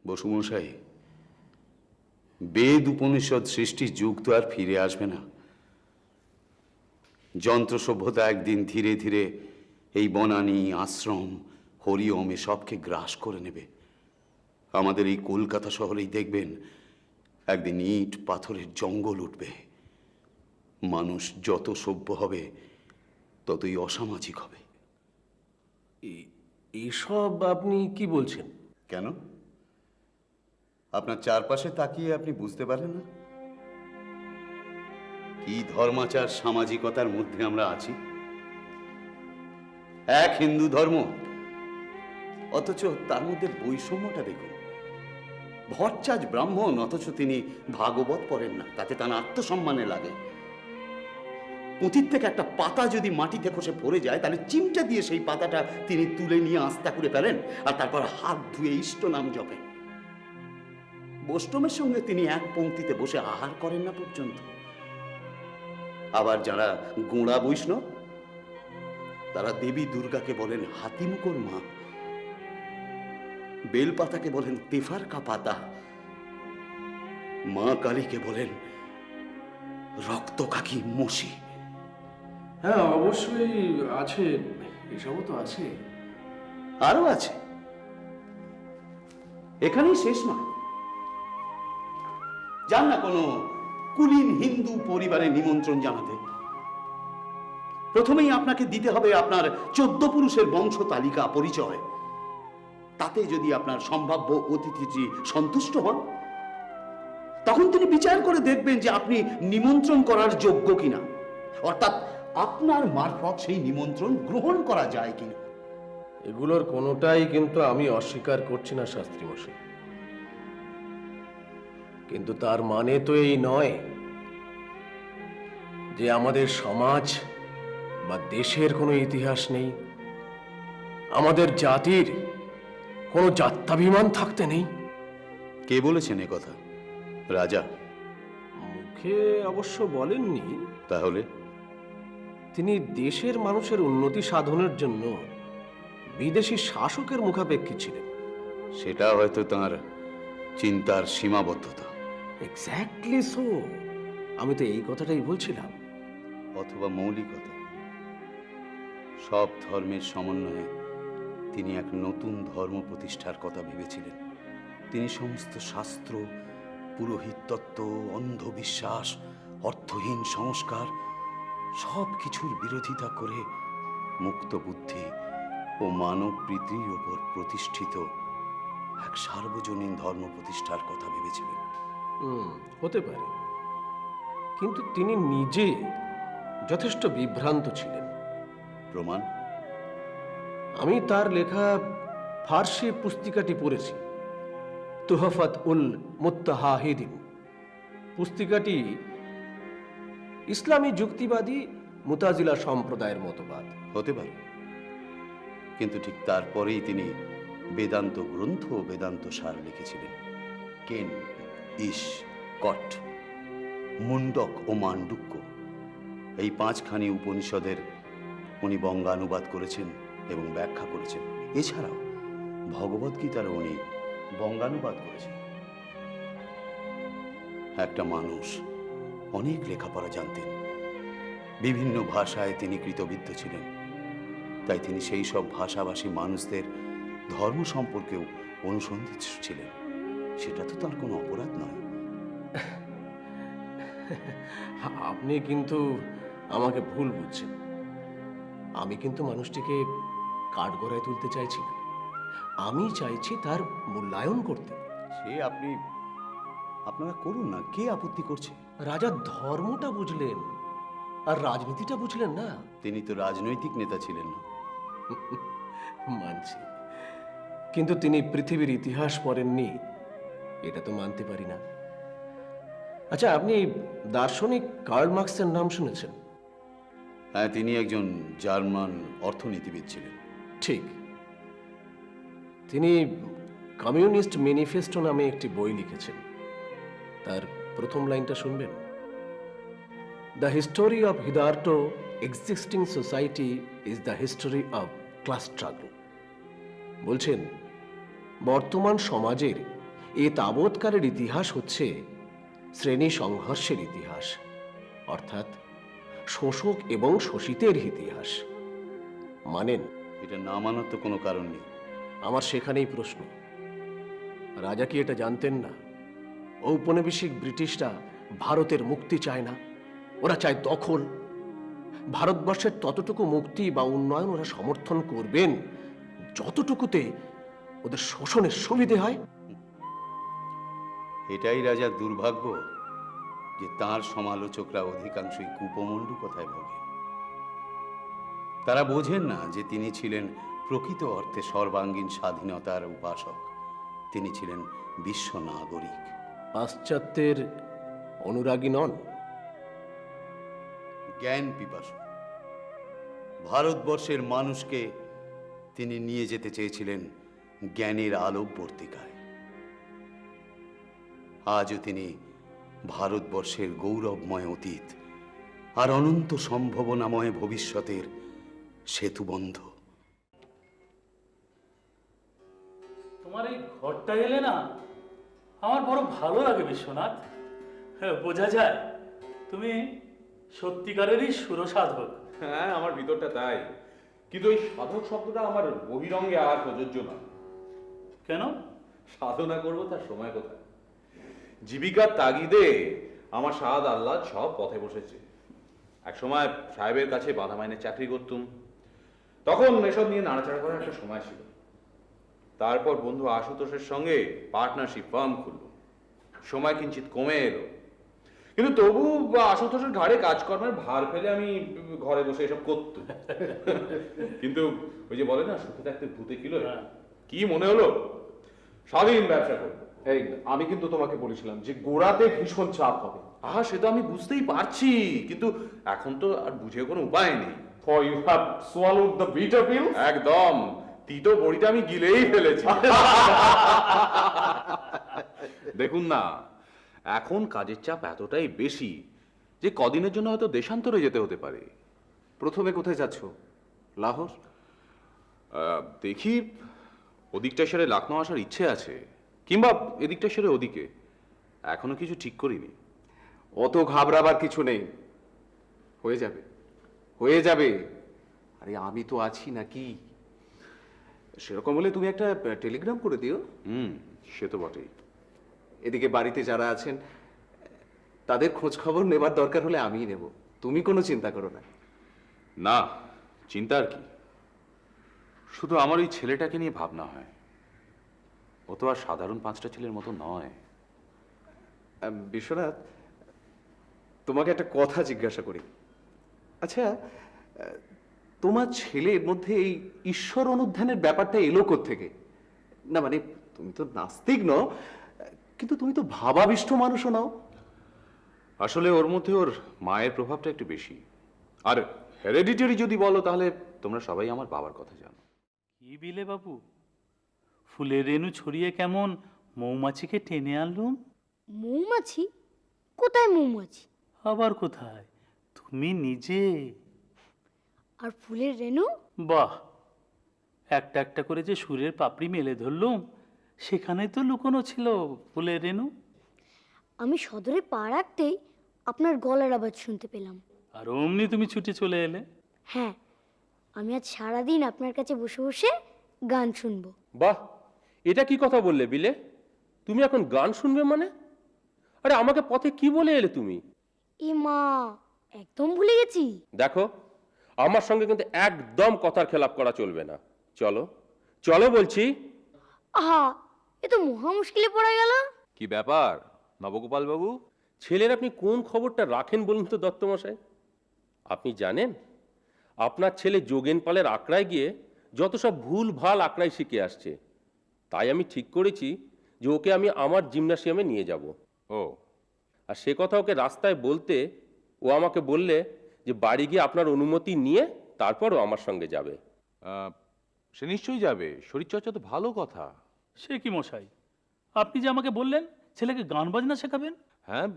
বসুমশাই, বেদ উপনিষদ সৃষ্টির যুগ তো আর ফিরে আসবে না। যন্ত্র সভ্যতা একদিন ধীরে ধীরে এই বনানী, আশ্রম, হরিওম সবকে গ্রাস করে নেবে। আমাদের এই কলকাতা শহরেই দেখবেন একদিন ইট পাথরের জঙ্গল উঠবে। মানুষ যত সভ্য হবে ততই অসামাজিক হবে। এসব আপনি কি বলছেন? কেন? আপনার চারপাশে তাকিয়ে আপনি বুঝতে পারেন না কি ধর্মাচার সামাজিকতার মধ্যে আমরা আছি? এক হিন্দু ধর্ম, অথচ তার মধ্যে বৈষম্যটা দেখুন। ভট্টাচ ব্রাহ্মণ, অথচ তিনি ভাগবত পড়েন না, তাতে তার আত্মসম্মানে লাগে। পুঁথির থেকে একটা পাতা যদি মাটিতে খসে পড়ে যায়, তাহলে চিমটা দিয়ে সেই পাতাটা তিনি তুলে নিয়ে আস্তা করে ফেলেন, আর তারপর হাত ধুয়ে ইষ্ট নাম জপেন। বৈষ্ণবের সঙ্গে তিনি এক পংক্তিতে বসে আহার করেন না পর্যন্ত। আবার যারা গোঁড়া বৈষ্ণব, তারা দেবী দুর্গাকে বলেন হাতিমুখর মা, বেলপাতাকে বলেন তেফার কা পাতা, মা কালীকে বলেন রক্ত কাকি মসি। হ্যাঁ, অবশ্যই আছে, এসবও তো আছে। আরো আছে, এখানেই শেষ নয়। যান না কোনো কুলীন হিন্দু পরিবারে নিমন্ত্রণ জানাতে, প্রথমেই আপনাকে দিতে হবে আপনার 14 পুরুষের বংশ তালিকা, পরিচয়। তাতে যদি আপনার সম্ভাব্য অতিথিটি সন্তুষ্ট হন, তখন তিনি বিচার করে দেখবেন যে আপনি নিমন্ত্রণ করার যোগ্য কিনা, অর্থাৎ আপনার মারফত সেই নিমন্ত্রণ গ্রহণ করা যায় কিনা। এগুলোর কোনোটাই কিন্তু আমি অস্বীকার করছি না শাস্ত্রী মশাই, কিন্তু তার মানে তো এই নয় যে আমাদের সমাজ বা দেশের কোনো ইতিহাস নেই, আমাদের জাতির কোনো জাত্যাভিমান থাকতে নেই। কে বলেছেন এ কথা? রাজা? মুখে অবশ্য বলেননি। তাহলে? তিনি দেশের মানুষের উন্নতি সাধনের জন্য বিদেশি শাসকের মুখাপেক্ষী ছিলেন। সেটা হয়তো তাঁর চিন্তার সীমাবদ্ধতা। এক্স্যাক্টলি সো, আমি তো এই কথাটাই বলছিলাম। অথবা মৌলিকতা। সব ধর্মের সমন্বয়ে তিনি এক নতুন ধর্ম প্রতিষ্ঠার কথা ভেবেছিলেন। তিনি সমস্ত শাস্ত্র, পুরোহিত তত্ত্ব, অন্ধবিশ্বাস, অর্থহীন সংস্কার সব কিছুর বিরোধিতা করে মুক্ত বুদ্ধি ও মানব প্রীতির ওপর প্রতিষ্ঠিত এক সার্বজনীন ধর্ম প্রতিষ্ঠার কথা ভেবেছিলেন। হতে পারে, কিন্তু তিনি নিজে যথেষ্ট বিভ্রান্ত ছিলেন। প্রমাণ? আমি তার লেখা ফার্সি পুস্তিকাটি পড়েছি, তুহফাত উল মুত্তাহাহিদিন। পুস্তিকাটি ইসলামী যুক্তিবাদী মুতাজিলা সম্প্রদায়ের মতবাদ। হতে পারে, কিন্তু ঠিক তারপরেই তিনি বেদান্ত গ্রন্থ ও বেদান্ত সার লিখেছিলেন। কেন, ইশ, কট, মুন্ডক ও মান্ডুক্য, এই 5খানি উপনিষদের উনি বঙ্গানুবাদ করেছেন এবং ব্যাখ্যা করেছেন। এছাড়াও ভগবদ্গীতার উনি বঙ্গানুবাদ করেছেন। একটা মানুষ অনেক লেখাপড়া জানতেন, বিভিন্ন ভাষায় তিনি কৃতবিদ্য ছিলেন, তাই তিনি সেই সব ভাষাভাষী মানুষদের ধর্ম সম্পর্কেও অনুসন্ধিৎসু ছিলেন। সেটা তো তার কোনো অপরাধ নয়। আপনি কিন্তু আমাকে ভুল বুঝছেন। আমি কিন্তু মানুষটিকে কাঠগড়ায় তুলতে চাইছি না, আমি চাইছি তার মূল্যায়ন করতে। সে আপনারা করুন না, কে আপত্তি করছে? রাজা ধর্মটা বুঝলেন আর রাজনীতিটা বুঝলেন না। তিনি তো রাজনৈতিক নেতা ছিলেন না। মানছি, কিন্তু তিনি পৃথিবীর ইতিহাস পড়েননি, এটা তো মানতে পারি না। আচ্ছা, আপনি দার্শনিক কার্ল মার্কসের নাম শুনেছেন? হ্যাঁ, তিনি একজন জার্মান অর্থনীতিবিদ ছিলেন। ঠিক। তিনি কমিউনিস্ট ম্যানিফেস্টো নামে একটি বই লিখেছেন। তার প্রথম লাইনটা শুনবেন। The history of hitherto existing society is the history of class struggle. বলছেন, বর্তমান সমাজের এ তাবৎকালের ইতিহাস হচ্ছে শ্রেণী সংঘর্ষের ইতিহাস, অর্থাৎ শোষক এবং শোষিতের ইতিহাস। মানেন? এটা না মানার তো কোনো কারণ নেই। আমার সেখানেই প্রশ্ন, রাজা কি এটা জানতেন না ঔপনিবেশিক ব্রিটিশরা ভারতের মুক্তি চায় না, ওরা চায় দখল। ভারতবর্ষের ততটুকু মুক্তি বা উন্নয়ন ওরা সমর্থন করবেন যতটুকুতে ওদের শোষণের সুবিধে হয়। এটাই রাজার দুর্ভাগ্য যে তার সমালোচকরা অধিকাংশই কুপমণ্ডু কথায় ভোগে। তারা বোঝেন না যে তিনি ছিলেন প্রকৃত অর্থে সর্বাঙ্গীন স্বাধীনতার উপাসক। তিনি ছিলেন বিশ্ব নাগরিক। পাশ্চাত্যের অনুরাগী নন, জ্ঞান পিপাসু। ভারতবর্ষের মানুষকে তিনি নিয়ে যেতে চেয়েছিলেন জ্ঞানের আলোকবর্তিকায়। আজও তিনি ভারতবর্ষের গৌরবময় অতীত আর অনন্ত সম্ভাবনাময় ভবিষ্যতের সেতুবন্ধ। তোমার এই ঘরটা এলে না আমার বড় ভালো লাগে বিশ্বনাথ। হ্যাঁ, বোঝা যায় তুমি সত্যিকারেরই সুরসাধক। হ্যাঁ, আমার ভিতরটা তাই, কিন্তু ওই সাধক শব্দটা আমার বহিরঙ্গে আর প্রযোজ্য না। কেন? সাধনা করবো তার সময় কোথায়? জীবিকার তাগিদে আমার সাদ আল্লাহ সব পথে বসেছে। এক সময় সাহেবের কাছে বাঁধা মাইনে চাকরি করতুম, তখন এসব নিয়ে নাড়াচাড়া করার একটা সময় ছিল। তারপর বন্ধু আশুতোষের সঙ্গে পার্টনারশিপ ফার্ম খুলল, সময় কিঞ্চিত কমে এলো, কিন্তু তবু আশুতোষের ঘাড়ে কাজকর্মের ভার ফেলে আমি ঘরে বসে এসব করতুম। কিন্তু ওই যে বলে না, সুখে থাকতে ভূতে কিলো, কি মনে হলো স্বাধীন ব্যবসা করবো। এই আমি কিন্তু তোমাকে বলেছিলাম যে গোড়াতে ভীষণ চাপ হবে। আহা, সে তো আমি বুঝতেই পারছি, কিন্তু এখন তো আর বুঝে কোনো উপায় নেই। For you have swallowed the bitter pill? একদম, তিতো বড়িটা আমি গিলেই ফেলেছি। দেখুন না, এখন কাজের চাপ এতটাই বেশি যে কদিনের জন্য হয়তো দেশান্তরে যেতে হতে পারে। প্রথমে কোথায় যাচ্ছ? লাহোর? দেখি, ওদিকটা সেরে লখনৌ আসার ইচ্ছে আছে, কিংবা এদিকটা সেরে ওদিকে। এখনো কিছু ঠিক করিনি। অত ঘাবড়াবার কিছু নেই, হয়ে যাবে, হয়ে যাবে। আরে আমি তো আছি নাকি? সেরকম হলে তুমি একটা টেলিগ্রাম করে দিও। সে তো বটেই। এদিকে বাড়িতে যারা আছেন তাদের খোঁজ খবর নেবার দরকার হলে আমিই নেব, তুমি কোনো চিন্তা করো না। না, চিন্তা আর কি, শুধু আমার ওই ছেলেটাকে নিয়ে ভাবনা হয়। ও তো আর সাধারণ 5টা ছেলের মতো নয়। বিশ্বনাথ, তোমাকে একটা কথা জিজ্ঞাসা করি। আচ্ছা, তোমার ছেলের মধ্যে এই ঈশ্বর অনুধ্যানের ব্যাপারটা এলো কোত্থেকে? না মানে, তুমি তো নাস্তিক নও, কিন্তু তুমি তো ভাবাবিষ্ট মানুষও নাও। আসলে ওর মধ্যে ওর মায়ের প্রভাবটা একটু বেশি। আর হেরেডিটারি যদি বলো, তাহলে তোমরা সবাই আমার বাবার কথা জানো। কি বিলে বাবু, ফুলের রেণু ছড়িয়ে কেমন মৌমাছিকে টেনে আনলুম। মৌমাছি? কোথায় মৌমাছি? আবার কোথায়, তুমি নিজে। আর ফুলের রেণু? বাহ, একটা একটা করে যে সুরের পাপড়ি মেলে ধরলুম, সেখানে তো লুকোনো ছিল ফুলের রেণু। আমি সদরে পা রাখতেই আপনার গলার আওয়াজ শুনতে পেলাম। আর অমনি তুমি ছুটে চলে এলে। হ্যাঁ, আমি আজ সারাদিন আপনার কাছে বসে বসে গান শুনবো। বাহ, এটা কি কথা বললে বিলে? তুমি এখন গান শুনবে মানে? আরে আমাকে পথে কি বলে এলে তুমি? এ মা, একদম ভুলে গেছি। দেখো, আমার সঙ্গে কিন্তু একদম কথার খেলাপ করা চলবে না। চলো চলো বলছি। আহা, এ তো মহা মুশকিলে পড়া গেল। কি ব্যাপার নবগোপাল বাবু? ছেলের আপনি কোন খবরটা রাখেন বলুন তো দত্তমশাই? আপনি জানেন আপনার ছেলে যোগেন পালের আঁকড়ায় গিয়ে যত সব ভুল ভাল আঁকড়াই শিখে আসছে। তাই আমি ঠিক করেছি যে ওকে আমি আমার জিমনাসিয়ামে নিয়ে যাব। ও, আর সে কথা ওকে রাস্তায় বলতে ও আমাকে বললে যে বাড়ি গিয়ে আপনার অনুমতি নিয়ে তারপর ও আমার সঙ্গে যাবে। সে নিশ্চয়ই যাবে, শরীরচর্চা তো ভালো কথা। সে কি মশাই, আপনি যে আমাকে বললেন ছেলেকে গান বাজনা শেখাবেন। হ্যাঁ,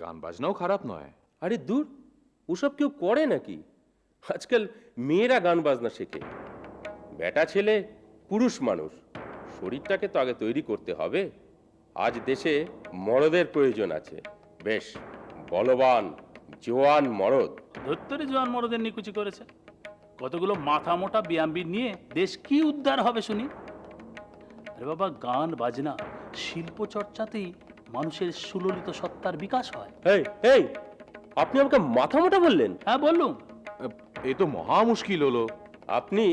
গান বাজনাও খারাপ নয়। আরে দূর, ওসব কেউ করে নাকি? আজকাল মেয়েরা গান বাজনা শেখে। বেটা ছেলে পুরুষ মানুষ, শরীরটাকে তো আগে তৈরি করতে হবে। আজ দেশে মরদের প্রয়োজন আছে, বেশ বলবান জোয়ান মরদ। ধত্তরে জোয়ান মরদের নিকুচি করেছে। কতগুলো মাথা মোটা ব্যায়ামবীর নিয়ে দেশ কি উদ্ধার হবে শুনি? আরে বাবা, গান বাজনা শিল্প চর্চাতেই মানুষের সুললিত সত্তার বিকাশ হয়। এই এই আপনি আমাকে মাথা মোটা বললেন? হ্যাঁ বললুম। এ তো মহা মুশকিল হলো। আপনি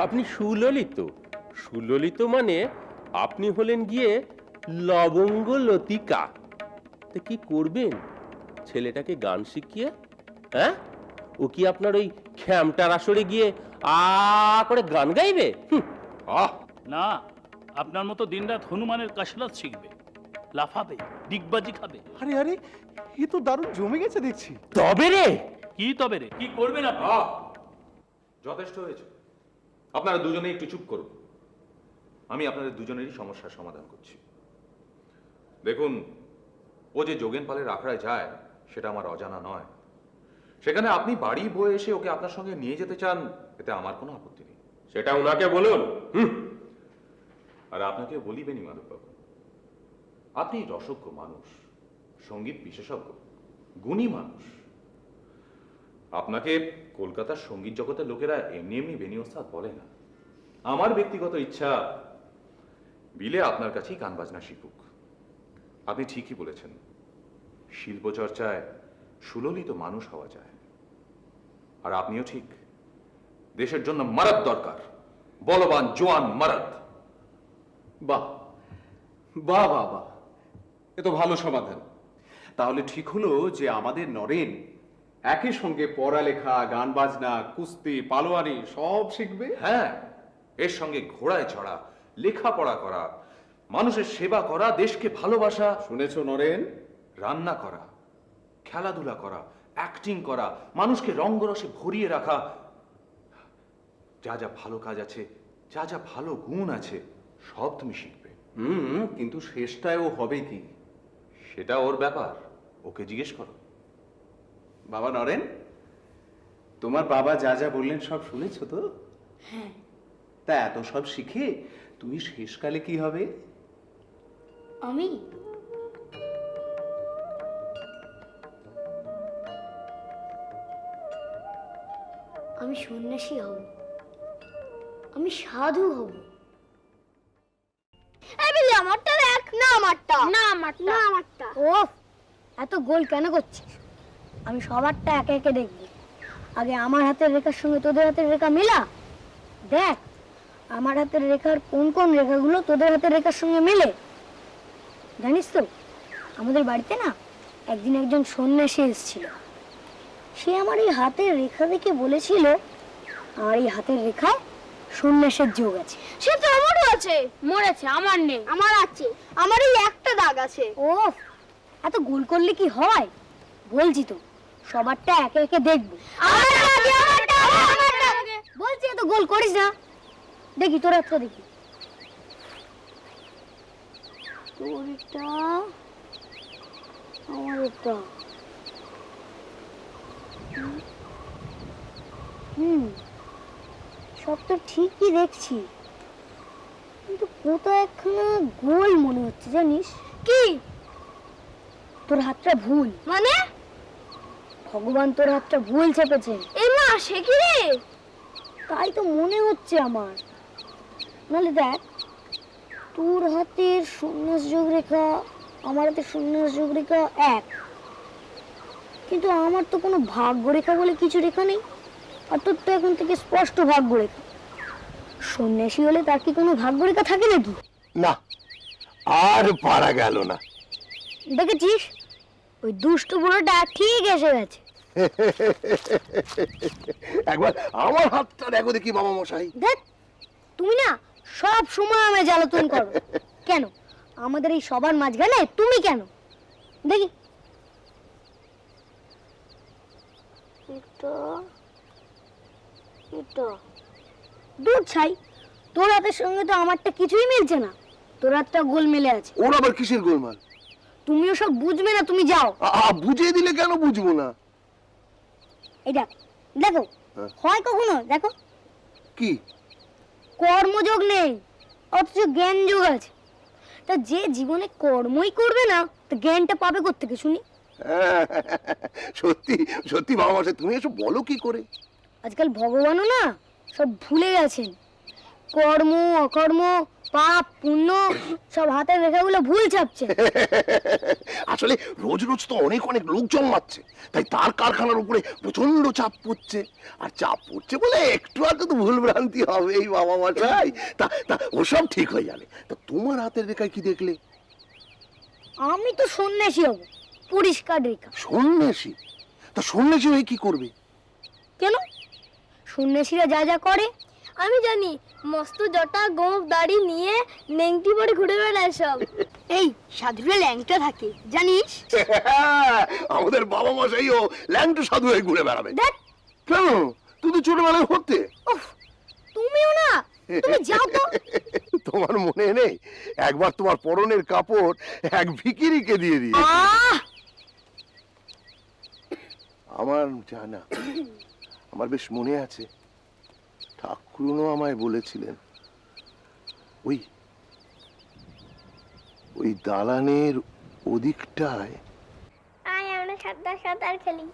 আপনি সুললিত। সুললিত মানে আপনি হলেন গিয়ে লবঙ্গ লতিকা। তা কি করবেন ছেলেটাকে গান শিখিয়ে? হ্যাঁ, ও কি আপনার ওই খ্যামটার আসরে গিয়ে করে গান গাইবে? আহ, না, আপনার মতো দিনরাত হনুমানের কাশলাত শিখবে, লাফাবে, ডিগবাজি খাবে। আরে আরে, এ তো দারুণ জমে গেছে দেখছি। তবে রে, কি তবে রে, কি করবেন আপনি? যথেষ্ট হয়েছে। আপনারা দুজনেই একটু চুপ করুন। আমি আপনাদের দুজনেরই সমস্যার সমাধান করছি। দেখুন, ও যে যোগেন পালের আখড়ায় যায় সেটা আমার অজানা নয়। সেখানে আপনি বাড়ি বয়ে এসে ওকে আপনার সঙ্গে নিয়ে যেতে চান, এতে আমার কোনো আপত্তি নেই। সেটা ওনাকে বলুন। আর আপনাকে বলিবেনি মাধববাবু, আপনি রসজ্ঞ মানুষ, সঙ্গীত বিশেষজ্ঞ, গুণী মানুষ। আপনাকে কলকাতার সঙ্গীত জগতের লোকেরা এমনি এমনি বেনি ওস্তাদ বলে না। আমার ব্যক্তিগত ইচ্ছা, বিলে আপনার কাছেই গান বাজনা শিখুক। আপনি ঠিকই বলেছেন, শিল্প চর্চায় সুললিত মানুষ হওয়া যায়। আর আপনিও ঠিক, দেশের জন্য মারাদ দরকার, বলবান জোয়ান মারাদ। বাহ বাহ বাহ বাহ, এ তো ভালো সমাধান। তাহলে ঠিক হলো যে আমাদের নরেন একই সঙ্গে পড়ালেখা, গান বাজনা, কুস্তি, পালোয়ানি সব শিখবে। হ্যাঁ, এর সঙ্গে ঘোড়ায় চড়া, লেখাপড়া করা, মানুষের সেবা করা, দেশকে ভালোবাসা, শুনেছো নরেন? রান্না করা, খেলাধুলা করা, অ্যাক্টিং করা, মানুষকে রঙ্গরসে ভরিয়ে রাখা। যা যা ভালো কাজ আছে, যা যা ভালো গুণ আছে, সব তুমি শিখবে। কিন্তু শেষটায় ও হবে কি? সেটা ওর ব্যাপার, ওকে জিজ্ঞেস করো। বাবা নরেন, তোমার বাবা যা যা বললেন সব শুনেছো তো? হ্যাঁ। তা এত সব শিখে তুমি শেষকালে কি হবে? আমি আমি সন্ন্যাসী হব, আমি সাধু হব। আমারটা দেখ না, আমারটা না, আমারটা না, আমারটা। ও, এত গোল কেন করছিস? আমি সবারটা একে একে দেখবি। আগে আমার হাতের রেখার সঙ্গে তোদের হাতের রেখা মিলা দেখ, আমার হাতের রেখার কোন কোন রেখাগুলো তোদের হাতের রেখার সঙ্গে মিলে। জানিস তো, আমাদের বাড়িতে না একদিন একজন সন্ন্যাসী এসেছিল। সে আমার এই হাতের রেখা দেখে বলেছিল আমার এই হাতের রেখায় সন্ন্যাসের যোগ আছে। সে তো আমারও আছে। মরেছে, আমার নেই। আমার আছে, আমার এই একটা দাগ আছে। ও, এত গোল করলে কি হয়? বলছি তো, সবারটা একে একে দেখবো। বলছি এত গোল করিস না। দেখি তোর একটা দেখি, তোর একটা, আমার একটা। সব তো ঠিকই দেখছি, কিন্তু কোথাও একখানা গোল মনে হচ্ছে। জানিস কি? তোর হাতটা ভুল। মানে? ভগবান তোর হাতটা ভুল চেপেছে। এ মা, সে কি রে? তাই তো মনে হচ্ছে আমার। নাহলে দেখ, তোর হাতের সন্ন্যাস যোগ রেখা আমার হাতের সন্ন্যাস যোগ রেখা এক, কিন্তু আমার তো কোনো ভাগ্য রেখা বলে কিছু রেখা নেই। আর তোর তো এখন থেকে স্পষ্ট ভাগ্য রেখা। সন্ন্যাসী হলে তার কি কোনো ভাগ্য রেখা থাকে নাকি? না, আর পারা গেল না। দেখেছিস, ওই দুষ্ট বুড়োটা ঠিক এসে গেছে। একবার আমার হাতটা দেখো দেখি মামা মশাই। দেখ, তুমি না সব সময় আমায় জ্বালাতন করো। কেন আমাদের এই সবার মাঝখানে তুমি কেন? দেখি, দূর ছাই, তোর হাতের সঙ্গে তো আমারটা কিছুই মিলছে না। তোর হাতটা গোল মেলে আছে। ওর আবার কিসের গোলমাল? তুমিও সব বুঝবে না, তুমি যাও। বুঝিয়ে দিলে কেন বুঝবো না? এটা দেখো, হয় কখনো দেখো কি? কর্মযোগ নেই, অথচ জ্ঞান যোগ আছে। তা যে জীবনে কর্মই করবে না তা জ্ঞানটা পাবে কোত্থেকে শুনি? সত্যি সত্যি বাবা মশাই, তুমি এসব বলো কি করে? আজকাল ভগবানও না সব ভুলে গেছেন। কর্ম অকর্ম পাপ পুণ্য সব হাতের রেখাগুলো ভুল চাপছে। আসলে রোজ রোজ তো অনেক অনেক লোক জন্মাচ্ছে, তাই তার কারখানার উপরে প্রচন্ড চাপ পড়ছে। আর চাপ পড়ছে বলে একটু আধটু তো ভুল ভ্রান্তি হবেই বাবা মশাই। তা তা ওসব ঠিক হয়ে যাবে। তা তোমার হাতের রেখায় কি দেখলে? আমি তো সন্ন্যাসী হব, পরিষ্কার রেখা। সন্ন্যাসী? তা সন্ন্যাসী হয়ে কি করবে? কেন? সন্ন্যাসীরা যা যা করে আমি জানি। মস্ত জটা গোঁফ দাড়ি নিয়ে নেংটি পরে ঘুরে বেড়ায় সব। এই সাধুরা ল্যাংটা থাকে জানিস? আমাদের বাবা মশাইও ল্যাংটু সাধু হয়ে ঘুরে বেড়াবে। দেখ কেন? তুই তো ছোটবেলায় হতে। উফ, তুমিও না, তুমি যাও তো। তোমার মনে নেই একবার তোমার পরনের কাপড় এক ভিখিরিকে দিয়ে দিয়ে? আমার জানা, আমার বেশ মনে আছে, ঠাকুরুনও আমায় বলেছিলেন ওই ওই দালানের ওদিকটায়। আয় আমরা সাঁতার সাঁতার খেলি।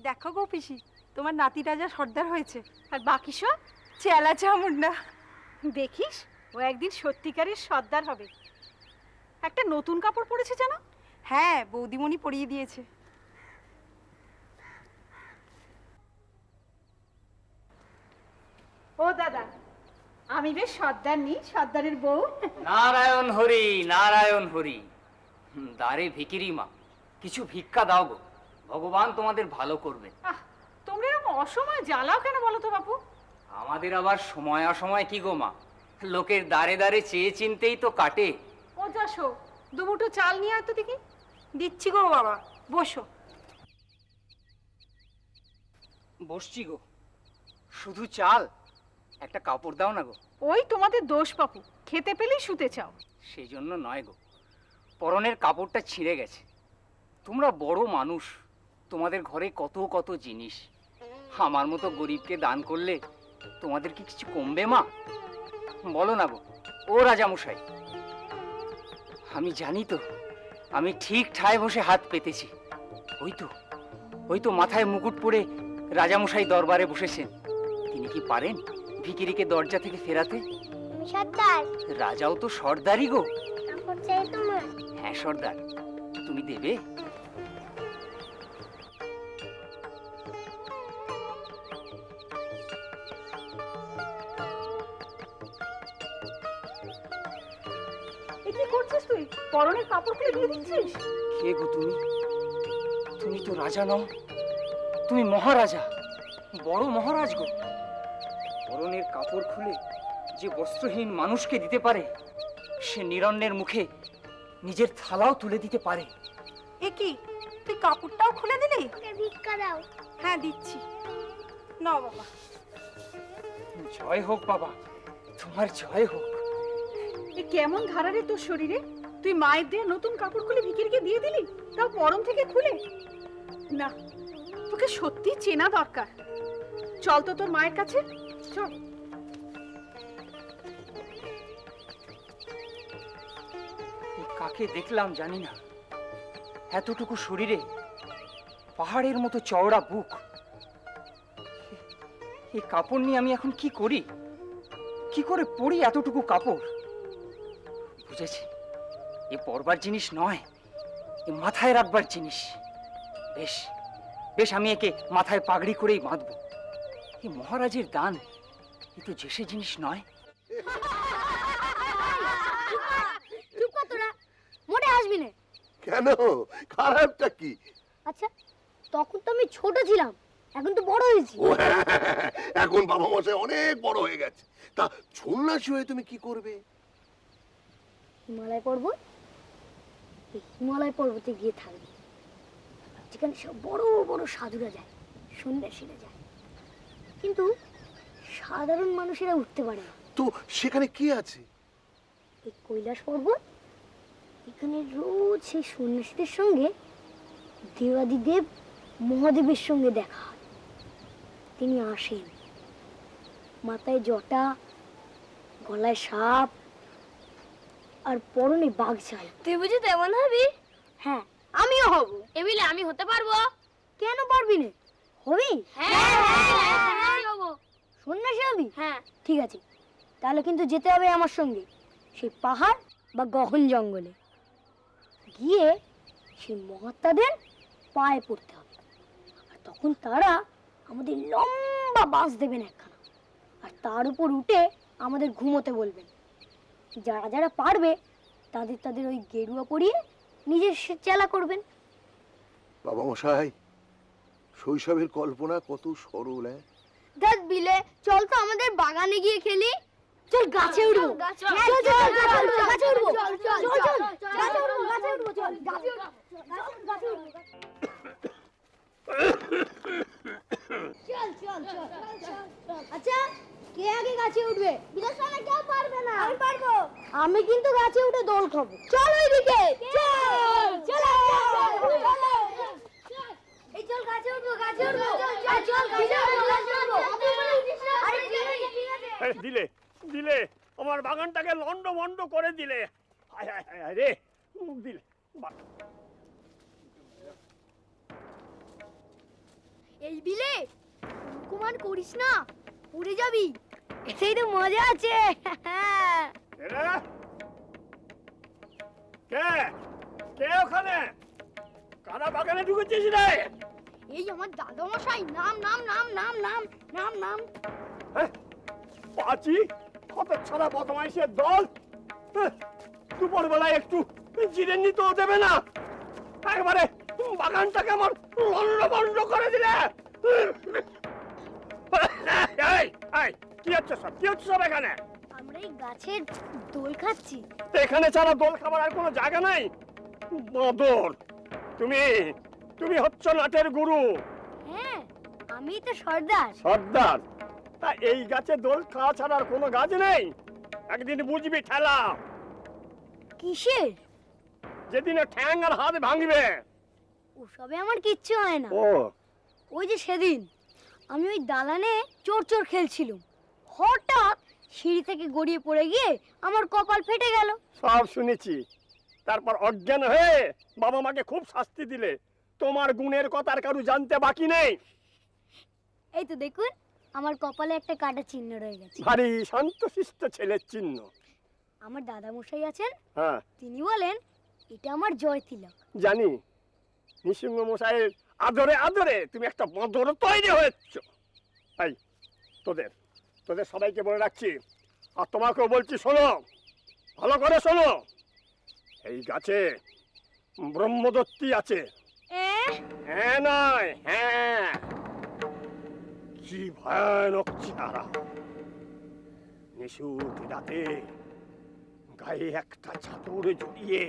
দেখো গো পিসি, তোমার নাতি রাজা সর্দার হয়েছে, আর বাকি সব চেলা চামুন্ডা। দেখিস ও একদিন সত্যিকারের সর্দার হবে। একটা নতুন কাপড় পরেছে জানো? হ্যাঁ, বৌদিমণি পরিয়ে দিয়েছে। ও দাদা, আমি বেশ সর্দার নি, সর্দারের বউ। নারায়ণ হরি নারায়ণ হরি। দাঁড়ে ভিকিরি মা, কিছু ভিক্ষা দাও গো, ভগবান তোমাদের ভালো করবে। আহ, তোমরা এরকম অসময় জ্বালাও কেন বলো তো বাপু? আমাদের আবার সময় অসময় কি গো মা, লোকের দাঁড়ে দাঁড়ে চেয়ে চিনতেই তো কাটে। ও যাসো, দুমুঠো চাল নিয়ে আয় তো দেখি। দিচ্ছি গো বাবা, বসো। বসছি গো, শুধু চাল, একটা কাপড় দাও না গো। ওই তোমাদের দোষ বাপু, খেতে পেলেই শুতে চাও। সেই জন্য নয় গো, পরনের কাপড়টা ছিঁড়ে গেছে। তোমরা বড় মানুষ, তোমাদের ঘরে কত কত জিনিস, আমার মতো গরিবকে দান করলে তোমাদের কি কিছু কমবে মা? বলো না গো ও রাজামশাই। আমি জানি তো, আমি ঠিক ঠায় বসে হাত পেতেছি। ওই তো মাথায় মুকুট পরে রাজামশাই দরবারে বসেছেন। তিনি কি পারেন ভিখিরিকে দরজা থেকে ফেরাতে? সর্দার, রাজাও তো সর্দারই গো। কাপড় চাই তোমার? হ্যাঁ সর্দার, তুমি দেবে? কি করছিস তুই? পরনের কাপড় খুলে দিয়ে দিচ্ছিস? কে গো তুমি? তুমি তো রাজা নও, তুমি মহারাজা, বড় মহারাজ গো। পরনের কাপড় খুলে যে বস্ত্রহীন মানুষকে দিতে পারে, সে নিরন্নের মুখে নিজের থালাও তুলে দিতে পারে। এ কি, তুই কাপড়টাও খুলে দিলি? ভিক্ষা দাও। হ্যাঁ দিচ্ছি, নাও বাবা। জয় হোক বাবা, তোমার জয় হোক। এ কেমন ধারা রে তোর শরীরে? তুই মায়ের দিয়ে নতুন কাপড় খুলে ভিখিরিকে দিয়ে দিলি, তাও পরন থেকে খুলে? না, তোকে সত্যি চেনা দরকার। চল তো তোর মায়ের কাছে, চল। কাকে দেখলাম জানি না, এতটুকু শরীরে পাহাড়ের মতো চওড়া বুক। এই কাপড় নিয়ে আমি এখন কি করি, কি করে পরি এতটুকু কাপড়? বুঝেছি, এ পরবার জিনিস নয়, এ মাথায় রাখবার জিনিস। বেশ বেশ, আমি একে মাথায় পাগড়ি করেই বাঁধবো। এ মহারাজের দান, এ তো যে সে জিনিস নয়। চুপ কর তোরা, মোটে হাসবি না। কেন, খারাপটা কি? আচ্ছা, তখন তো আমি ছোট ছিলাম, এখন তো বড় হয়েছি। ও হ্যাঁ, এখন বাবা মশাই অনেক বড় হয়ে গেছে। তা সন্ন্যাসী হয়ে তুমি কি করবে? হিমালয় পর্বত, এই হিমালয় পর্বতে গিয়ে থাকবে, যেখানে সব বড় বড় সাধুরা যায়, সন্ন্যাসীরা যায়, কিন্তু সাধারণ মানুষেরা উঠতে পারে না। তো সেখানে কি আছে? এই কৈলাস পর্বত, এখানে রোজ সেই সন্ন্যাসীদের সঙ্গে দেবাদিদেব মহাদেবের সঙ্গে দেখা হয়। তিনি আসেন, মাথায় জটা, গলায় সাপ আর পরনে বাঘছাল। তুই বুঝি তেমন হবি? হ্যাঁ, আমিও হব। এবিলে আমি হতে পারবো? কেন পারবি না? হবি? হ্যাঁ হবো। সন্ন্যাসী হবি? হ্যাঁ। ঠিক আছে, তাহলে কিন্তু যেতে হবে আমার সঙ্গে সেই পাহাড় বা গহন জঙ্গলে। গিয়ে সেই মহাত্মাদের পায়ে পড়তে হবে, আর তখন তারা আমাদের লম্বা বাঁশ দেবেন একখানা, আর তার উপর উঠে আমাদের ঘুমোতে বলবেন। যারা যারা পারবে তাদের তাদের ওই গেরুয়া পরিয়ে নিজের চেলা করবেন। বাবা মশাই, শৈশবের কল্পনা কত সরল। দেখ বিলে, চল তো আমাদের বাগানে গিয়ে খেলি। চল গাছে উঠবো। চল চল, চল, চল, চল, চল, গাছে উঠবো। চল, চল, চল, চল, গাছে উঠবো, গাছে উঠবো, চল, গাছে উঠবো, গাছে উঠবো। চল, চল, চল। আচ্ছা, কে আগে গাছে উঠবে? বিদেশে কেউ পারবে না। আমি পারবো। আমি কিন্তু গাছে উঠে দোল খাবো। চল ওইদিকে। চল, চল, এই চল গাছে উঠবো, গাছে উঠবো, চল, চল, গাছে উঠবো, গাছে উঠবো। আরে ঠিক আছে। দিলে দিলে আমার বাগানটাকে লন্ড ভন্ড করে দিলে। হায় হায় হায় হায় রে, দিলে। এই বিলে কুমার করিস না, উড়ে যাবি। এটাই তো মজা আছে। এরা? কে কে ওখানে? কারা বাগানে ঢুকেছিস রে? এই আমার দাদা মশাই। নাম নাম নাম নাম নাম নাম নাম। পাচি, কত ছাড়া বদমাইশের দল। দুপুর বেলায় একটু জিরে নিতেও দেবে না, একবারে বাগানটাকে আমার লন্ড ভন্ড করে দিলে। এই, এই, কি হচ্ছে সব? কি হচ্ছে সব এখানে? আমরা এই গাছের দোল খাচ্ছি। এখানে ছাড়া দোল খাবার আর কোনো জায়গা নাই। বাঁদর, তুমি তুমি হচ্ছ নাটের গুরু। হ্যাঁ, আমি তো সর্দার। সর্দার? তা এই গাছে দোল খাওয়া ছাড়া আর কোনো গাছ নেই? একদিন বুঝবি ঠেলা, কিসের? যেদিনে ঠ্যাং আর হাত ভাঙবে। ওসবে আমার কিচ্ছু হয় না। ও, ওই যে সেদিন আমি ওই দালানে চোর চোর খেলছিলাম, হঠাৎ সিঁড়ি থেকে গড়িয়ে পড়ে গিয়ে আমার কপাল ফেটে গেল। সব শুনেছি। তারপর অজ্ঞান হয়ে বাবা মাকে খুব শাস্তি দিলে। তোমার গুণের কথা আর কারু জানতে বাকি নেই। এই তো দেখুন, আমার কপালে একটা কাটা চিহ্ন রয়ে গেছে। ভারী শান্তশিষ্ট ছেলের চিহ্ন। আমার দাদা মশাই আছেন, হ্যাঁ তিনি বলেন এটা আমার জয় তিলক। জানি, নৃসিংহ মশাইয়ের আদরে আদরে তুমি একটা বদর তৈরি হয়েছ। এই তোদের তোদের সবাইকে বলে রাখছি, আর তোমাকেও বলছি, শোনো, ভালো করে শোনো। এই গাছে ব্রহ্মদত্তী আছে। হ্যাঁ নয়, হ্যাঁ। কি ভয়ানক চেহারা, নিশুত রাতে গায়ে একটা চাদর জড়িয়ে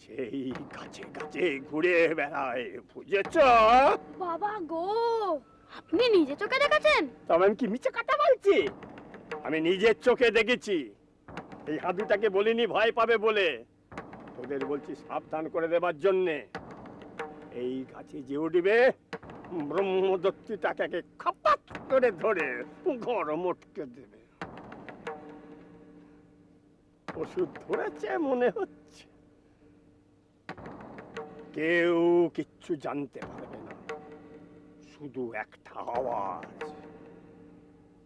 সেই গাছে গাছে ঘুরে বেড়ায়, বুঝেছ? বাবা গো, আপনি নিজে চোখে দেখেছেন? তবে আমি কি মিছে কথা বলছি? আমি নিজের চোখে দেখেছি। এই হাঁদুটাকে বলিনি ভয় পাবে বলে, তোদের বলছি সাবধান করে দেবার জন্যে। এই গাছে যে উঠবে, ব্রহ্মদত্তী তাকে খাপাত করে ধরে গরম উঠকে দেবে। ওষুধ ধরেছে মনে হচ্ছে। কেউ কিচ্ছু জানতে পারবে না, শুধু একটা আওয়াজ।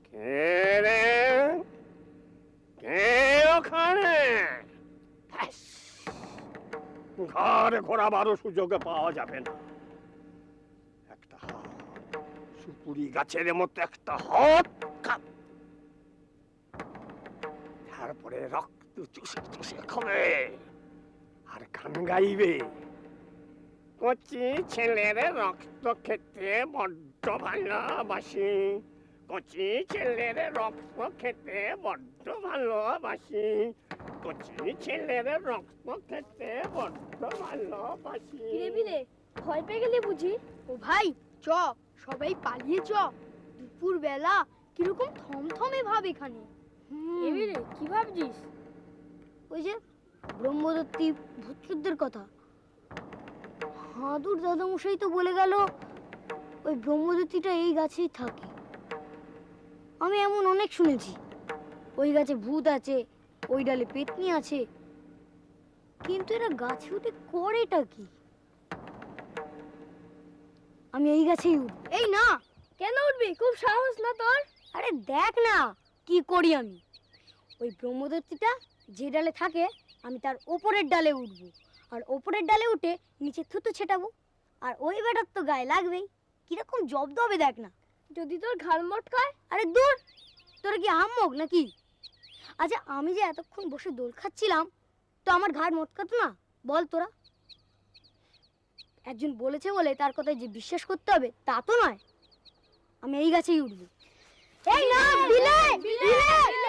কে রে? কে ওখানে? ব্যাস, ঘরে ঘোরাবারও সুযোগ পাওয়া যাবে না। একটা হাত, সুপুরি গাছের মতো একটা হাত, তারপরে রক্ত চুষে চুষে খাবে আর গান গাইবে। কচি ছেলের রক্ত খেতে বড্ড ভালোবাসি, কচি ছেলের রক্ত খেতে বড্ড ভালোবাসি, কচি ছেলের রক্ত খেতে বড্ড ভালোবাসি। বিলে ভয় পেয়ে গেলে বুঝি? ও ভাই, চ সবাই পালিয়ে চ। দুপুর বেলা কিরকম থমথমে ভাব এখানে। এবিলে কি ভাবছিস? ওই যে ব্রহ্মদত্তী ভূতযুদ্ধের কথা। হাঁদুর দাদামশাই তো বলে গেল ওই ব্রহ্মদত্তিটা এই গাছেই থাকে। আমি এমন অনেক শুনেছি, ওই গাছে ভূত আছে, ওই ডালে পেতনি আছে, কিন্তু এরা গাছে উঠে করেটা কি? আমি এই গাছেই উঠব। এই না, কেন উঠবি? খুব সাহস না তোর? আরে দেখ না কি করি আমি। ওই ব্রহ্মদত্তিটা যে ডালে থাকে আমি তার ওপরের ডালে উঠবো, আর ওপরের ডালে উঠে নিচে থুতু ছেটাবো, আর ওই বেটার তো গায়ে লাগবেই। কিরকম জব্দ হবে দেখ না। যদি তোর ঘাড় মটকায়? আরে দূর, তোর কি হাম্মক নাকি? আচ্ছা, আমি যে এতক্ষণ বসে দোল খাচ্ছিলাম, তো আমার ঘাড় মটকাতো না? বল তোরা। একজন বলেছে বলে তার কথায় যে বিশ্বাস করতে হবে তা তো নয়। আমি এই গাছেই উঠবো। এই না, বিলে বিলে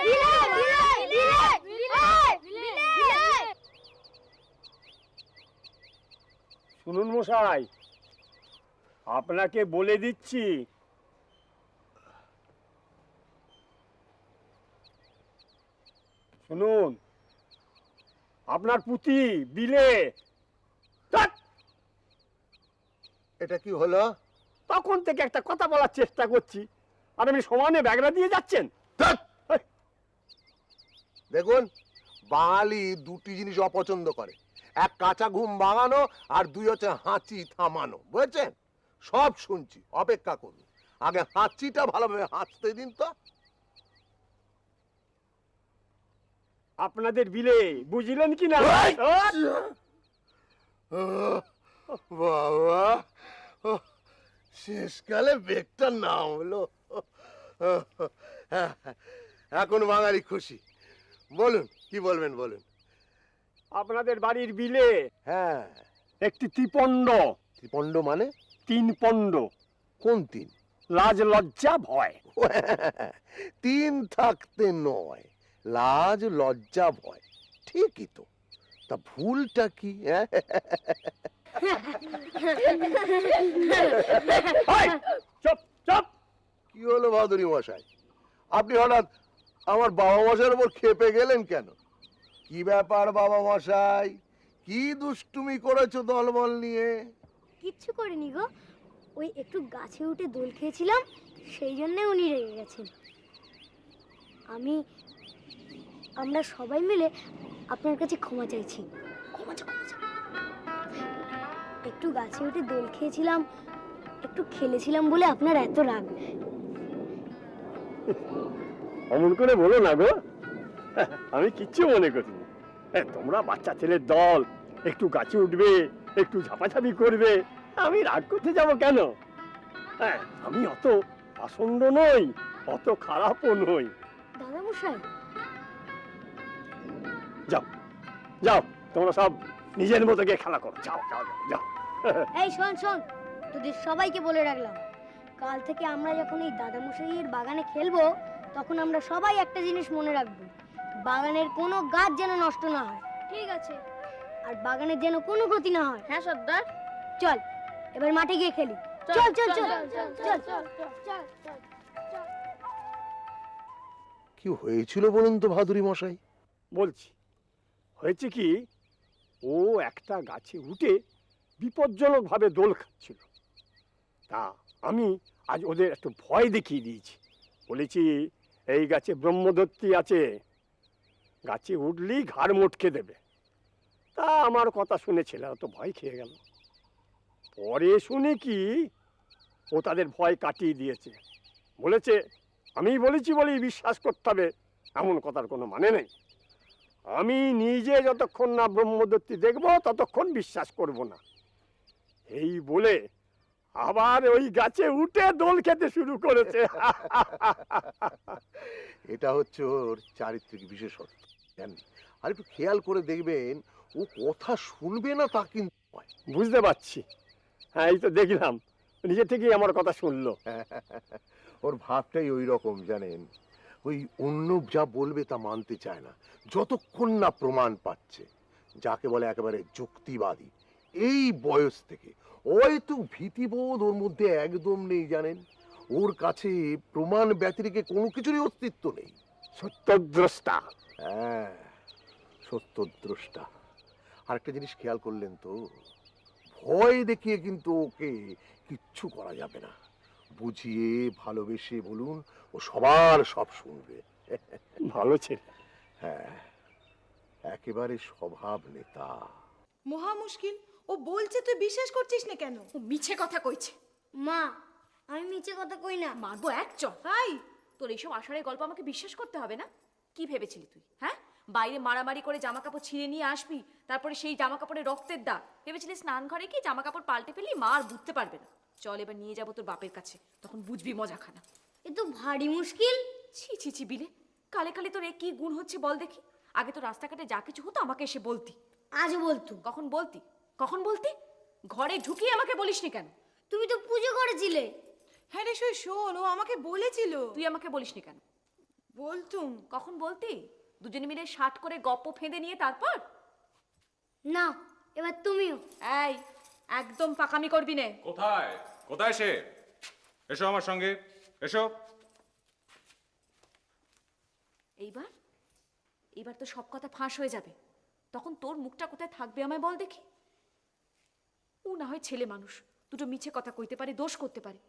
বিলে বিলে বিলে বিলে। শুনুন মশাই, আপনাকে বলে দিচ্ছি, শুনুন, আপনার পুঁতি বিলে। ধ্যাৎ, এটা কি হলো? তখন থেকে একটা কথা বলার চেষ্টা করছি, আর আপনি সমানে ব্যাগরা দিয়ে যাচ্ছেন। ধ্যাৎ! এই, দেখুন, বাঙালি দুটি জিনিস অপছন্দ করে, এক কাঁচা ঘুম ভাঙানো, আর দুই হচ্ছে হাঁচি থামানো। বুঝেছেন? সব শুনছি, অপেক্ষা করুন। আগে হাঁচিটা ভালোভাবে হাঁচতে দিন তো। আপনাদের বিলে বুঝলেন কি না? বাবা, শেষকালে বেগটা নাম হলো। এখন বাঙালি খুশি। বলুন, কি বলবেন বলুন। আপনাদের বাড়ির বিলে হ্যাঁ। একটি ত্রিপণ্ড। ত্রিপণ্ড মানে? 3 পণ্ড। কোন তিন? লাজ লজ্জা ভয়। 3 থাকতে নয়, লাজ লজ্জা ভয়। ঠিকই তো, তা ভুলটা কি? চুপ চুপ। কি হলো ভাদুরী মশাই, আপনি হঠাৎ আমার বাবা মশাইয়ের উপর খেপে গেলেন কেন? কি ব্যাপার বাবা মশাই, কি দুষ্টুমি করেছো দলবল নিয়ে? কিচ্ছু করিনি গো, ওই একটু গাছে উঠে দোল খেয়েছিলাম, সেই জন্য উনি রেগে গেছেন। আমরা সবাই মিলে আপনার কাছে ক্ষমা চাইছি। ক্ষমা চাও, ক্ষমা চাও। একটু গাছে উঠে দোল খেয়েছিলাম, একটু খেলেছিলাম বলে আপনার এত রাগ। অমন করে বলো না গো, আমি কিচ্ছু মনে করিনি। তোমরা বাচ্চা ছেলের দল, একটু গাছে উঠবে, একটু ঝাপাঝাপি করবে, আমি রাগ করতে যাব কেন? হ্যাঁ, আমি অত আসন্দ নই, অত খারাপও নই। দাদা মশাই, যাও যাও, তোমরা সব নিজের মতো গিয়ে খেলা করো। যাও যাও যাও, যাও। এই শোন শোন, তোদের সবাইকে বলে রাখলাম, কাল থেকে আমরা যখন এই দাদা মশাইয়ের বাগানে খেলবো, তখন আমরা সবাই একটা জিনিস মনে রাখবো, বাগানের কোনো গাছ যেন নষ্ট না হয়। ঠিক আছে। আর বাগানের যেন কোনো ক্ষতি না হয়। হ্যাঁ সর্দার। চল এবার মাঠে গিয়ে খেলি। চল চল চল চল চল। কি হয়েছিল বলুন তো ভাদুরী মশাই? বলছি, হয়েছে কি, ও একটা গাছে উঠে বিপজ্জনক ভাবে দোল খাচ্ছিল। তা আমি আজ ওদের একটু ভয় দেখিয়ে দিয়েছি। বলেছি, এই গাছে ব্রহ্মদত্তি আছে, গাছে উঠলেই ঘাড় মটকে দেবে। তা আমার কথা শুনে ছেলেরা তো ভয় খেয়ে গেল। পরে শুনে কি, ও তাদের ভয় কাটিয়ে দিয়েছে। বলেছে, আমি বলেছি বলেই বিশ্বাস করতে হবে, এমন কথার কোনো মানে নেই। আমি নিজে যতক্ষণ না ব্রহ্মদত্তি দেখব ততক্ষণ বিশ্বাস করব না। এই বলে আবার ওই গাছে উঠে দোল খেতে শুরু করেছে। এটা হচ্ছে ওর চারিত্রিক বিশেষত্ব, জানেন? আর একটু খেয়াল করে দেখবেন, ও কথা শুনবে না তা কিন্তু নয়। বুঝতে পারছি। হ্যাঁ, এই তো দেখলাম নিজে থেকেই আমার কথা শুনলো। ওর ভাবটাই ওই রকম, জানেন? ওই অন্য যা বলবে তা মানতে চায় না, যতক্ষণ না প্রমাণ পাচ্ছে। যাকে বলে একেবারে যুক্তিবাদী। এই বয়স থেকে হয়তো ভীতিবোধ ওর মধ্যে একদম নেই, জানেন? ওর কাছে প্রমাণ ব্যতিরেকে কোনো কিছুরই অস্তিত্ব নেই। সত্যদ্রষ্টা। হ্যাঁ, সত্যদ্রষ্টা। আরেকটা জিনিস খেয়াল করলেন তো, ভয় দেখিয়ে কিন্তু ওকে কিচ্ছু করা যাবে না। বুঝিয়ে ভালোবেসে বলুন, ও সবার সব শুনবে। ভালো ছেলে। হ্যাঁ, একেবারে স্বভাব নেতা। মহা মুশকিল, ও বলছে তুই বিশ্বাস করছিস না কেন? ও মিছে কথা কইছে। মা, আমি মিছে কথা কই না। মারবো এক চর। ভাই, তোর এইসব আষাঢ়ের গল্প আমাকে বিশ্বাস করতে হবে না। কি ভেবেছিলি তুই? হ্যাঁ, বাইরে মারামারি করে জামা কাপড় ছিঁড়ে নিয়ে আসবি, তারপরে সেই জামা কাপড়ে রক্তের দাগ। ভেবেছিলি স্নান ঘরে কি জামা কাপড় পাল্টে ফেলি মা আর বুঝতে পারবে না। চল এবার নিয়ে যাবো তোর বাপের কাছে, তখন বুঝবি মজা খানা। এ তো ভারী মুশকিল। ছি ছি ছি বিলে, কালে কালে তোর এ কি গুণ হচ্ছে বল দেখি। আগে তো রাস্তাঘাটে যা কিছু হতো আমাকে এসে বলতি। আজও বলতো। কখন বলতি? কখন বলতি? ঘরে ঢুকিয়ে আমাকে বলিসনি কেন? তুমি তো পুজো করেছিলে। হ্যাঁ রে শোন, ও আমাকে বলেছিল। তুই আমাকে বলিসনি কেন? বলতুম। কখন বলতি? দুজনে মিলে শার্ট করে গপ্প ফেঁদে নিয়ে তারপর? না, এবার তুমিও। এই, একদম পাকামি করবি নে। কোথায় কোথায় সে? এসো আমার সঙ্গে, এসো। এইবার এইবার তো সব কথা ফাঁস হয়ে যাবে। তখন তোর মুখটা কোথায় থাকবে আমায় বল দেখি। ও না হয় ছেলে মানুষ, দুটো মিছে কথা কইতে পারে, দোষ করতে পারে।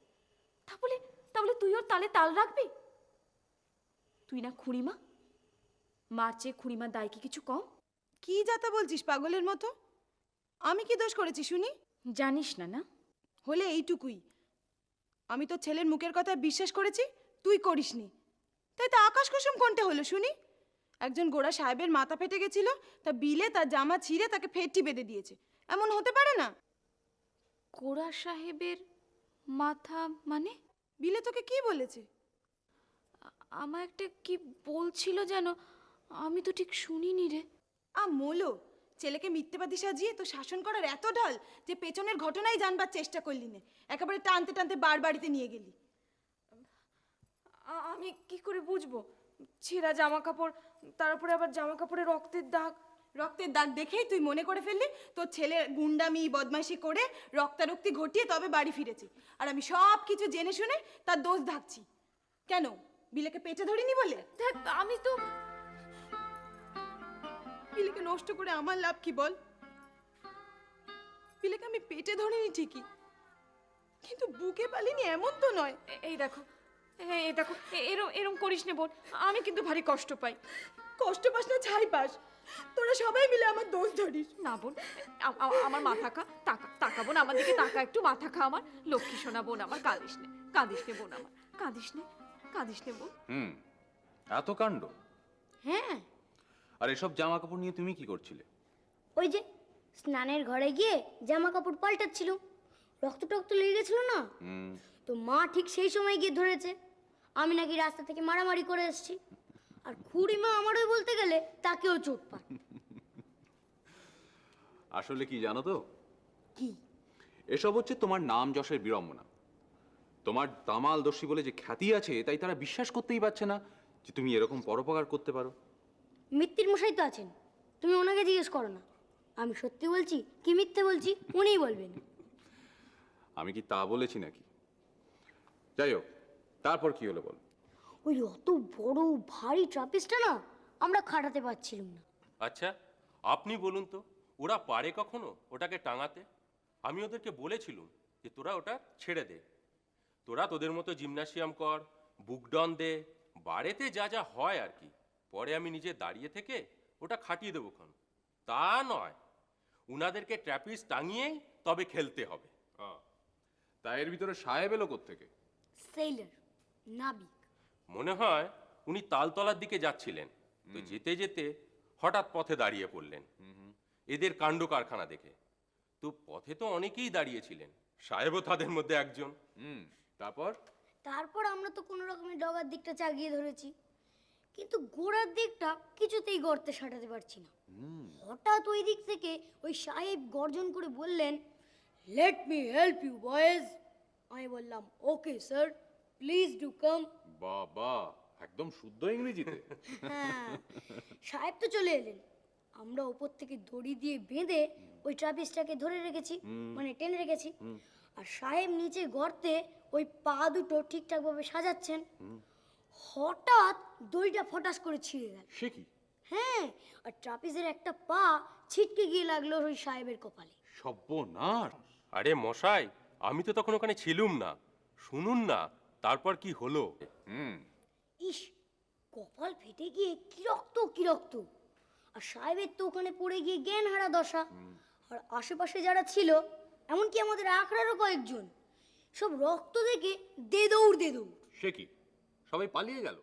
তাহলে তাহলে তুই ওর তালে তাল রাখবি? তুই না খুড়িমা, মার চেয়ে খুড়িমার দায় কি কিছু কম? কি যাতা বলছিস পাগলের মতো? আমি কি দোষ করেছি শুনি? জানিস না না? হলে এইটুকুই, আমি তো ছেলের মুখের কথা বিশ্বাস করেছি, তুই করিসনি। তাই তো আকাশ কুসুম কোনটা হলো শুনি? একজন গোড়া সাহেবের মাথা ফেটে গেছিল, তা বিলে তার জামা ছিঁড়ে তাকে ফেটটি বেঁধে দিয়েছে। এমন হতে পারে না? কোড়া সাহেবের মাথা মানে? বিলে তোকে কি বলেছে? আমার একটা কি বলছিল যেন, আমি তো ঠিক শুনিনি রে। মোলো, ছেলেকে মিথ্যেবাদী সাজিয়ে তো শাসন করার এত ঢল যে পেছনের ঘটনাই জানবার চেষ্টা করলি না, একেবারে টানতে টানতে বার বাড়িতে নিয়ে গেলি। আমি কি করে বুঝবো? ছেঁড়া জামা কাপড়, তারপরে আবার জামা কাপড়ে রক্তের দাগ। রক্তের দাগ দেখেই তুই মনে করে ফেললি তোর ছেলে গুন্ডামি বদমাইশি করে রক্তারক্তি ঘটিয়ে তবে বাড়ি ফিরেছে, আর আমি সব কিছু জেনে শুনে তার দোষ ঢাকছি। কেন, বিলেকে পেটে ধরিনি বলে? আমি তো বিলেকে নষ্ট করে আমার লাভ কি বল? বিলেকে আমি পেটে ধরিনি ঠিকই, কিন্তু বুকে পালিনি এমন তো নয়। এই দেখো, এই দেখো, এরম এরম করিস নে বোন, আমি কিন্তু ভারী কষ্ট পাই। কষ্ট পাস না ছাই পাস, তোরা সবাই মিলে আমার দোষ ধরিস। না বোন, আমার মাথা খা, তাকা বোন আমার দিকে, তাকা একটু, মাথা খা আমার। লক্ষ্মী সোনা বোন আমার, কাঁদিস নে বোন আমার, কাঁদিস নে বোন। এত কাণ্ড! হ্যাঁ, আর এসব জামা কাপড় নিয়ে তুমি কি করছিলে? ওই যে স্নানের ঘরে গিয়ে জামা কাপড় পাল্টাচ্ছিল, রক্ত টক্ত লেগে গেছিল না, তো মা ঠিক সেই সময় গিয়ে ধরেছে আমি নাকি রাস্তা থেকে মারামারি করে এসেছি। আর খুড়িমা আমারও বলতে গেলে তাকেও চোট পায়। আসলে কি জানো তো, কি? এসব হচ্ছে তোমার নাম যশের বিড়ম্বনা। তোমার দামাল দর্শী বলে যে খ্যাতি আছে, তাই তারা বিশ্বাস করতেই পারছে না যে তুমি এরকম পরোপকার করতে পারো। মিত্তির মশাই তো আছেন, তুমি ওনাকে জিজ্ঞেস করো না। আমি সত্যি বলছি কি মিথ্যে বলছি উনিই বলবেন। আমি কি তা বলেছি নাকি? যাই হোক, তারপর কি হলো বল। ওই অত বড় ভারী ট্রাপিসটা না আমরা খাটাতে পারছিলাম না। আচ্ছা, আপনি বলুন তো, ওরা পারে কখনো ওটাকে টাঙাতে? আমি ওদেরকে বলেছিলুম যে তোরা ওটা ছেড়ে দে, তোরা তোদের মতো জিমনাসিয়াম কর, বুকডন দে, বাড়িতে যা যা হয় আর কি, পরে আমি নিজে দাঁড়িয়ে থেকে ওটা খাটিয়ে দেবো খান। তা নয়, উনাদেরকে ট্র্যাপিস টাঙিয়েই তবে খেলতে হবে। তা এর ভিতরে সাহেব এলো কোত্থেকে? সেইলার, নাবিক। মনে হয় উনি তালতলার দিকে যাচ্ছিলেন, তো যেতে যেতে হঠাৎ পথে দাঁড়িয়ে পড়লেন এদের কাণ্ড কারখানা দেখে। তো পথে তো অনেকেই দাঁড়িয়েছিলেন, সাহেবও তাদের মধ্যে একজন। তারপর আমরা তো কোনো রকমের ডগার দিকটা চাগিয়ে ধরেছি, কিন্তু গোড়ার দিকটা কিছুতেই গর্তে সাঁটাতে পারছি না। হঠাৎ ওই দিক থেকে ওই সাহেব গর্জন করে বললেন, let me help you boys. আমি বললাম, okay sir, please do come. বাবা, একদম শুদ্ধ ইংরেজিতে। হ্যাঁ, সাহেব তো চলে এলেন। আমরা উপর থেকে দড়ি দিয়ে বেঁধে ওই ট্রাপিসটাকে ধরে রেখেছি, মানে টেনে রেখেছি। আর সাহেব নিচে গর্তে ওই পা দুটো ঠিকঠাকভাবে সাজাচ্ছেন। হঠাৎ দড়িটা ফটাস করে ছিঁড়ে গেল। সে কি? হ্যাঁ, আর ট্রাপিসের একটা পা ছিটকে গিয়ে লাগলো ওই সাহেবের কপালে। সর্বনাশ! আরে মশাই, আমি তো তখন ওখানে ছিলুম না, শুনুন না তারপর কি হলো। ইস, কপাল ফেটে গিয়ে কি রক্ত। আর সাহেবের তো ওখানে পড়ে গিয়ে জ্ঞান হারা দশা। আর আশেপাশে যারা ছিল, এমনকি আমাদের আখড়ারও কয়েকজন, সব রক্ত দেখে দে দৌড়। সে কি, সবাই পালিয়ে গেল?